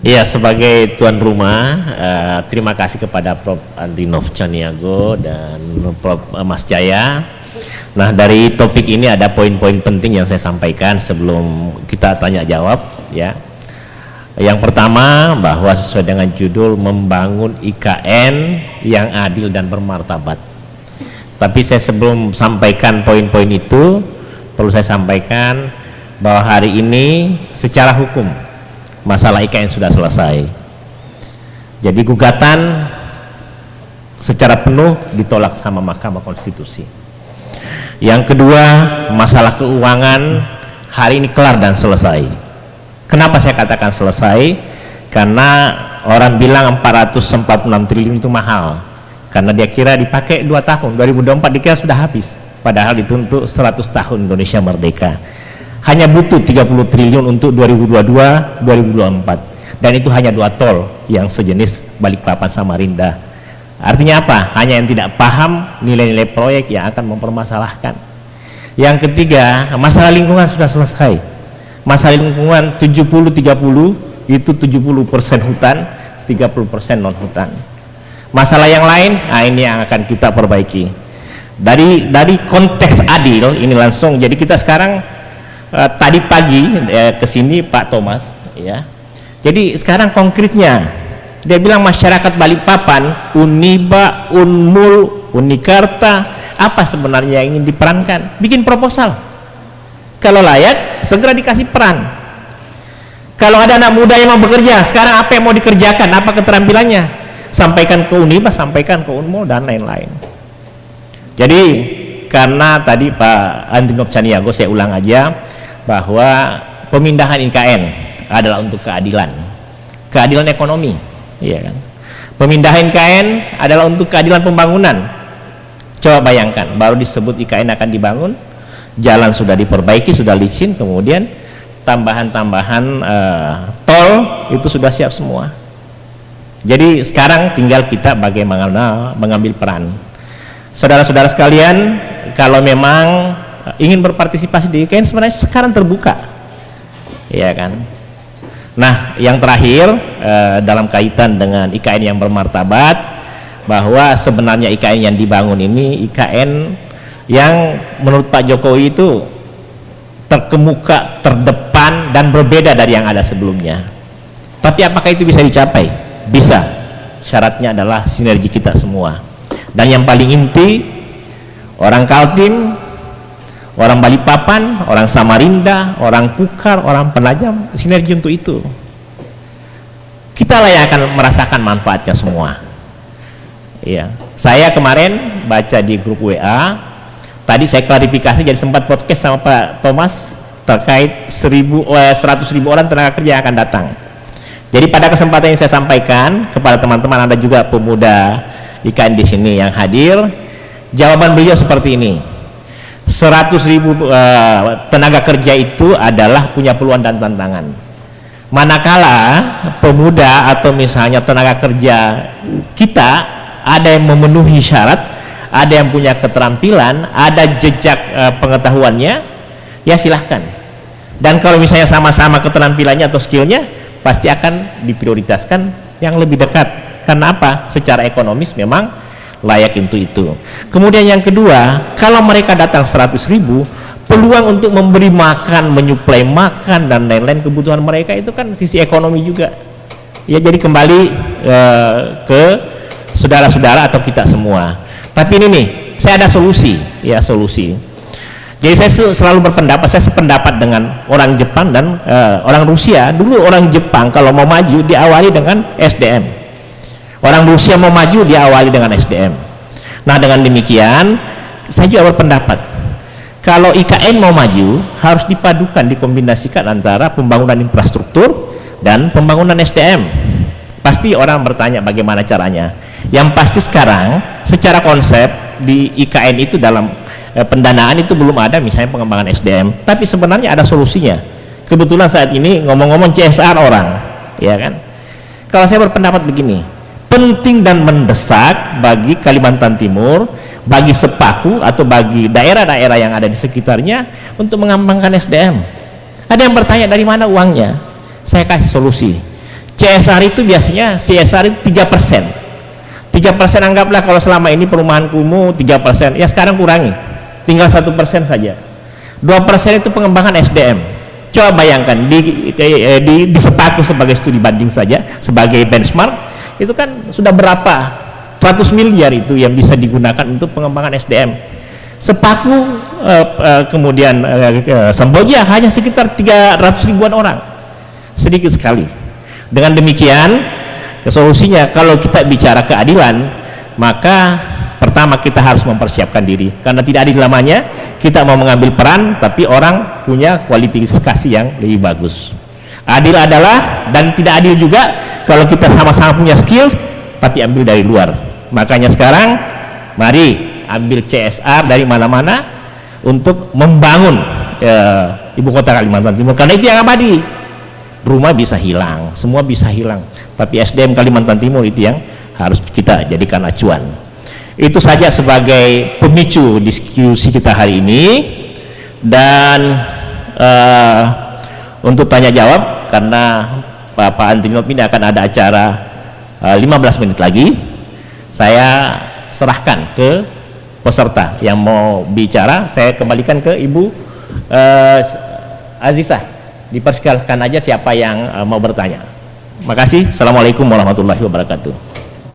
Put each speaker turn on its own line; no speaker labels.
Ya, sebagai tuan rumah, terima kasih kepada Prof. Andrinov Caniago dan Prof. Mas Jaya. Nah, dari topik ini ada poin-poin penting yang saya sampaikan sebelum kita tanya jawab, ya. Yang pertama, bahwa sesuai dengan judul membangun IKN yang adil dan bermartabat. Tapi saya sebelum sampaikan poin-poin itu, perlu saya sampaikan bahwa hari ini secara hukum masalah IKN sudah selesai. Jadi gugatan secara penuh ditolak sama Mahkamah Konstitusi. Yang kedua, masalah keuangan hari ini kelar dan selesai. Kenapa saya katakan selesai? Karena orang bilang 446 triliun itu mahal, karena dia kira dipakai 2 tahun, 2024 dikira sudah habis, padahal dituntut 100 tahun Indonesia merdeka. Hanya butuh 30 triliun untuk 2022-2024, dan itu hanya 2 tol yang sejenis Balikpapan Samarinda. Artinya apa? Hanya yang tidak paham nilai-nilai proyek yang akan mempermasalahkan. Yang ketiga, masalah lingkungan sudah selesai. Masalah lingkungan 70-30, itu 70% hutan, 30% non hutan. Masalah yang lain, nah ini yang akan kita perbaiki. Dari konteks adil ini langsung, jadi kita sekarang tadi pagi kesini Pak Thomas, ya. Jadi sekarang konkretnya, dia bilang masyarakat Balikpapan, Uniba, Unmul, Unikarta, apa sebenarnya yang ingin diperankan? Bikin proposal. Kalau layak, segera dikasih peran. Kalau ada anak muda yang mau bekerja, sekarang apa yang mau dikerjakan, apa keterampilannya, sampaikan ke Uniba, sampaikan ke Unmul, dan lain-lain. Jadi karena tadi Pak Andrinov Caniago, saya ulang aja, bahwa pemindahan IKN adalah untuk keadilan ekonomi, iya kan? Pemindahan IKN adalah untuk keadilan pembangunan. Coba bayangkan, baru disebut IKN akan dibangun, jalan sudah diperbaiki, sudah licin, kemudian tambahan-tambahan tol itu sudah siap semua. Jadi sekarang tinggal kita bagaimana mengambil peran. Saudara-saudara sekalian, kalau memang ingin berpartisipasi di IKN, sebenarnya sekarang terbuka, ya kan? Nah, yang terakhir dalam kaitan dengan IKN yang bermartabat, bahwa sebenarnya IKN yang dibangun ini IKN yang menurut Pak Jokowi itu terkemuka, terdepan, dan berbeda dari yang ada sebelumnya. Tapi apakah itu bisa dicapai? Bisa. Syaratnya adalah sinergi kita semua. Dan yang paling inti, orang Kaltim, orang Balikpapan, orang Samarinda, orang Pukar, orang Penajam, sinergi untuk itu. Kita lah yang akan merasakan manfaatnya semua. Iya. Saya kemarin baca di grup WA, tadi saya klarifikasi, jadi sempat podcast sama Pak Thomas terkait 100.000 orang tenaga kerja yang akan datang. Jadi pada kesempatan yang saya sampaikan kepada teman-teman, ada juga pemuda IKN di sini yang hadir, jawaban beliau seperti ini: 100.000 tenaga kerja itu adalah punya peluang dan tantangan. Manakala pemuda atau misalnya tenaga kerja kita ada yang memenuhi syarat, ada yang punya keterampilan, ada jejak pengetahuannya, ya silahkan. Dan kalau misalnya sama-sama keterampilannya atau skillnya, pasti akan diprioritaskan yang lebih dekat. Karena apa? Secara ekonomis memang layak untuk itu. Kemudian yang kedua, kalau mereka datang 100.000, peluang untuk memberi makan, menyuplai makan, dan lain-lain kebutuhan mereka itu kan sisi ekonomi juga. Ya, jadi kembali ke saudara-saudara atau kita semua. Tapi ini nih, saya ada solusi, ya solusi. Jadi saya selalu berpendapat, saya sependapat dengan orang Jepang dan orang Rusia. Dulu orang Jepang kalau mau maju diawali dengan SDM. Orang Rusia mau maju diawali dengan SDM. Nah, dengan demikian saya juga berpendapat, kalau IKN mau maju harus dipadukan, dikombinasikan antara pembangunan infrastruktur dan pembangunan SDM. Pasti orang bertanya bagaimana caranya. Yang pasti sekarang secara konsep di IKN itu dalam pendanaan itu belum ada misalnya pengembangan SDM, tapi sebenarnya ada solusinya. Kebetulan saat ini ngomong-ngomong CSR orang, ya kan? Kalau saya berpendapat begini, penting dan mendesak bagi Kalimantan Timur, bagi Sepaku atau bagi daerah-daerah yang ada di sekitarnya untuk mengembangkan SDM. Ada yang bertanya dari mana uangnya? Saya kasih solusi. CSR itu biasanya CSR itu 3%. 3% anggaplah kalau selama ini perumahan kumuh 3%, ya sekarang kurangi, tinggal 1% saja. 2% itu pengembangan SDM. Coba bayangkan di Sepaku sebagai studi banding saja, sebagai benchmark, itu kan sudah berapa 100 miliar itu yang bisa digunakan untuk pengembangan SDM. Sepaku kemudian Semboja hanya sekitar 300 ribuan orang, sedikit sekali. Dengan demikian solusinya kalau kita bicara keadilan, maka pertama kita harus mempersiapkan diri, karena tidak adil lamanya kita mau mengambil peran tapi orang punya kualifikasi yang lebih bagus. Adil adalah, dan tidak adil juga kalau kita sama-sama punya skill tapi ambil dari luar. Makanya sekarang mari ambil CSR dari mana-mana untuk membangun ibu kota Kalimantan Timur, karena itu yang abadi. Rumah bisa hilang, semua bisa hilang, tapi SDM Kalimantan Timur itu yang harus kita jadikan acuan. Itu saja sebagai pemicu diskusi kita hari ini. Dan untuk tanya jawab, karena Pak Antinop ini akan ada acara 15 menit lagi, saya serahkan ke peserta yang mau bicara. Saya kembalikan ke Ibu Azizah, dipersilakan aja siapa yang mau bertanya. Makasih. Assalamualaikum warahmatullahi wabarakatuh.